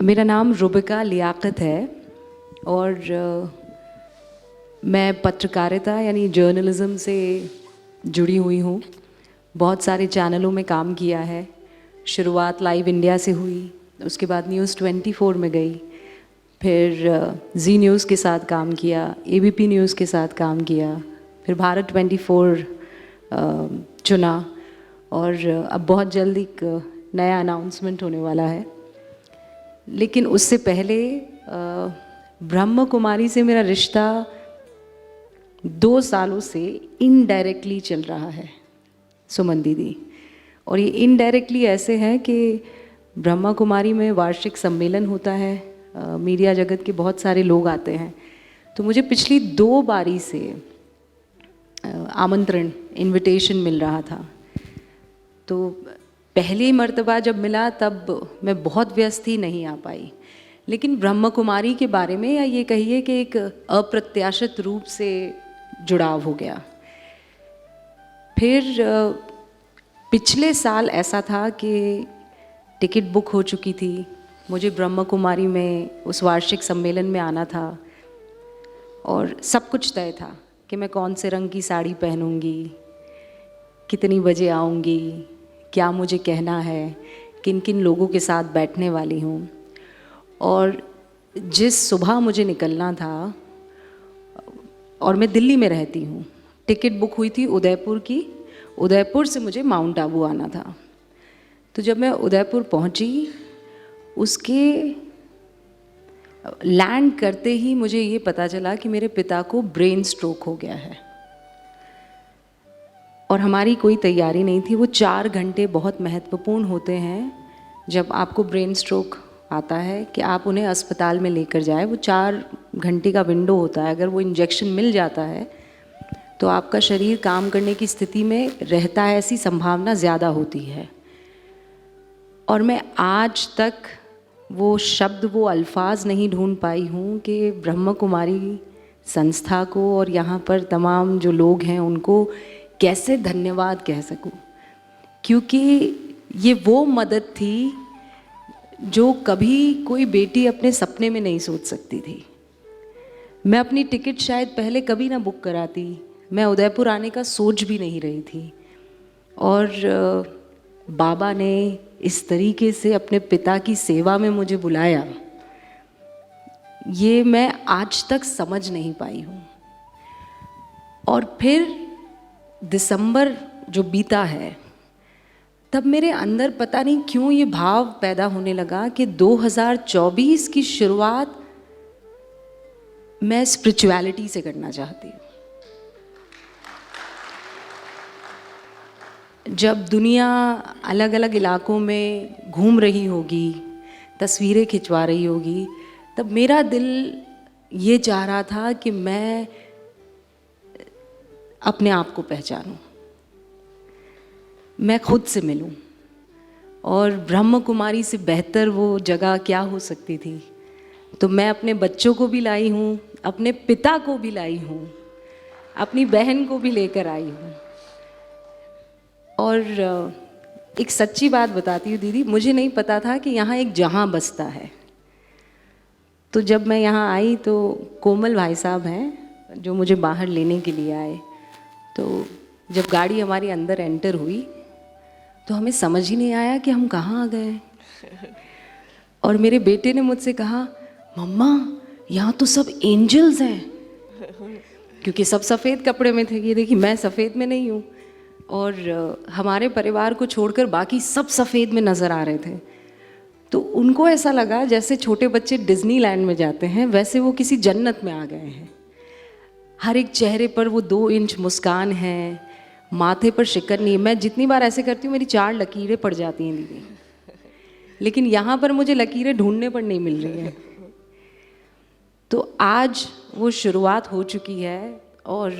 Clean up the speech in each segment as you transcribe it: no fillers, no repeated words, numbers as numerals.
मेरा नाम रुबिका लियाकत है और मैं पत्रकारिता यानी जर्नलिज़म से जुड़ी हुई हूँ। बहुत सारे चैनलों में काम किया है। शुरुआत लाइव इंडिया से हुई, उसके बाद न्यूज़ 24 में गई, फिर जी न्यूज़ के साथ काम किया, एबीपी न्यूज़ के साथ काम किया, फिर भारत 24 चुना और अब बहुत जल्द एक नया अनाउंसमेंट होने वाला है। लेकिन उससे पहले ब्रह्म कुमारी से मेरा रिश्ता 2 सालों से इनडायरेक्टली चल रहा है, सुमन दीदी। और ये इनडायरेक्टली ऐसे है कि ब्रह्मा कुमारी में वार्षिक सम्मेलन होता है, मीडिया जगत के बहुत सारे लोग आते हैं। तो मुझे पिछली 2 बारी से आमंत्रण, इनविटेशन मिल रहा था। तो पहली मर्तबा जब मिला तब मैं बहुत व्यस्त थी, नहीं आ पाई। लेकिन ब्रह्म कुमारी के बारे में, या ये कहिए कि एक अप्रत्याशित रूप से जुड़ाव हो गया। फिर पिछले साल ऐसा था कि टिकट बुक हो चुकी थी, मुझे ब्रह्म कुमारी में उस वार्षिक सम्मेलन में आना था और सब कुछ तय था कि मैं कौन से रंग की साड़ी पहनूंगी, कितनी बजे आऊंगी, क्या मुझे कहना है, किन किन लोगों के साथ बैठने वाली हूँ। और जिस सुबह मुझे निकलना था, और मैं दिल्ली में रहती हूँ, टिकट बुक हुई थी उदयपुर की, उदयपुर से मुझे माउंट आबू आना था। तो जब मैं उदयपुर पहुँची, उसके लैंड करते ही मुझे ये पता चला कि मेरे पिता को ब्रेन स्ट्रोक हो गया है और हमारी कोई तैयारी नहीं थी। वो 4 घंटे बहुत महत्वपूर्ण होते हैं जब आपको ब्रेन स्ट्रोक आता है कि आप उन्हें अस्पताल में लेकर जाए। वो 4 घंटे का विंडो होता है, अगर वो इंजेक्शन मिल जाता है तो आपका शरीर काम करने की स्थिति में रहता है, ऐसी संभावना ज़्यादा होती है। और मैं आज तक वो शब्द, वो अल्फाज नहीं ढूंढ पाई हूँ कि ब्रह्म कुमारी संस्था को और यहाँ पर तमाम जो लोग हैं उनको कैसे धन्यवाद कह सकूं, क्योंकि ये वो मदद थी जो कभी कोई बेटी अपने सपने में नहीं सोच सकती थी। मैं अपनी टिकट शायद पहले कभी ना बुक कराती, मैं उदयपुर आने का सोच भी नहीं रही थी। और बाबा ने इस तरीके से अपने पिता की सेवा में मुझे बुलाया, ये मैं आज तक समझ नहीं पाई हूँ। और फिर दिसंबर जो बीता है, तब मेरे अंदर पता नहीं क्यों ये भाव पैदा होने लगा कि 2024 की शुरुआत मैं स्पिरिचुअलिटी से करना चाहती हूँ। जब दुनिया अलग अलग इलाकों में घूम रही होगी, तस्वीरें खिंचवा रही होगी, तब मेरा दिल ये चाह रहा था कि मैं अपने आप को पहचानूं, मैं खुद से मिलूं। और ब्रह्म कुमारी से बेहतर वो जगह क्या हो सकती थी। तो मैं अपने बच्चों को भी लाई हूँ, अपने पिता को भी लाई हूँ, अपनी बहन को भी लेकर आई हूँ। और एक सच्ची बात बताती हूँ दीदी, मुझे नहीं पता था कि यहाँ एक जहाँ बसता है। तो जब मैं यहाँ आई तो कोमल भाई साहब हैं जो मुझे बाहर लेने के लिए आए। तो जब गाड़ी हमारी अंदर एंटर हुई तो हमें समझ ही नहीं आया कि हम कहाँ आ गए। और मेरे बेटे ने मुझसे कहा, मम्मा यहाँ तो सब एंजल्स हैं, क्योंकि सब सफ़ेद कपड़े में थे। ये देखिए, मैं सफ़ेद में नहीं हूँ और हमारे परिवार को छोड़कर बाकी सब सफ़ेद में नज़र आ रहे थे। तो उनको ऐसा लगा जैसे छोटे बच्चे डिज्नीलैंड में जाते हैं, वैसे वो किसी जन्नत में आ गए हैं। हर एक चेहरे पर वो 2 इंच मुस्कान है, माथे पर शिकन नहीं है। मैं जितनी बार ऐसे करती हूँ मेरी 4 लकीरें पड़ जाती हैं दीदी, लेकिन यहाँ पर मुझे लकीरें ढूंढने पर नहीं मिल रही हैं। तो आज वो शुरुआत हो चुकी है और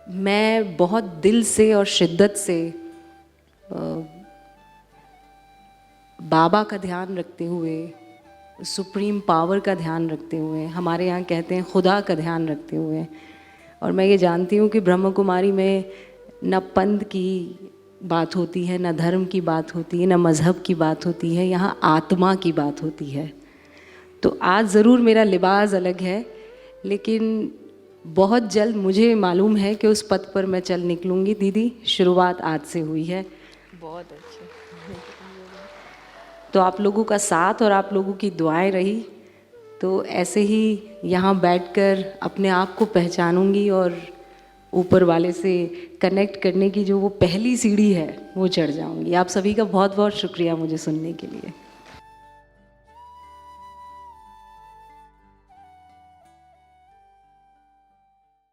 मैं बहुत दिल से और शिद्दत से बाबा का ध्यान रखते हुए, सुप्रीम पावर का ध्यान रखते हुए, हमारे यहाँ कहते हैं खुदा का ध्यान रखते हुए, और मैं ये जानती हूँ कि ब्रह्म कुमारी में न पंथ की, बात होती है, ना धर्म की बात होती है, ना मज़हब की बात होती है, यहाँ आत्मा की बात होती है। तो आज ज़रूर मेरा लिबास अलग है, लेकिन बहुत जल्द मुझे मालूम है कि उस पथ पर मैं चल निकलूँगी। दीदी, शुरुआत आज से हुई है। बहुत अच्छे। तो आप लोगों का साथ और आप लोगों की दुआएं रही, तो ऐसे ही यहाँ बैठकर अपने आप को पहचानूंगी और ऊपर वाले से कनेक्ट करने की जो वो पहली सीढ़ी है वो चढ़ जाऊंगी। आप सभी का बहुत बहुत शुक्रिया मुझे सुनने के लिए।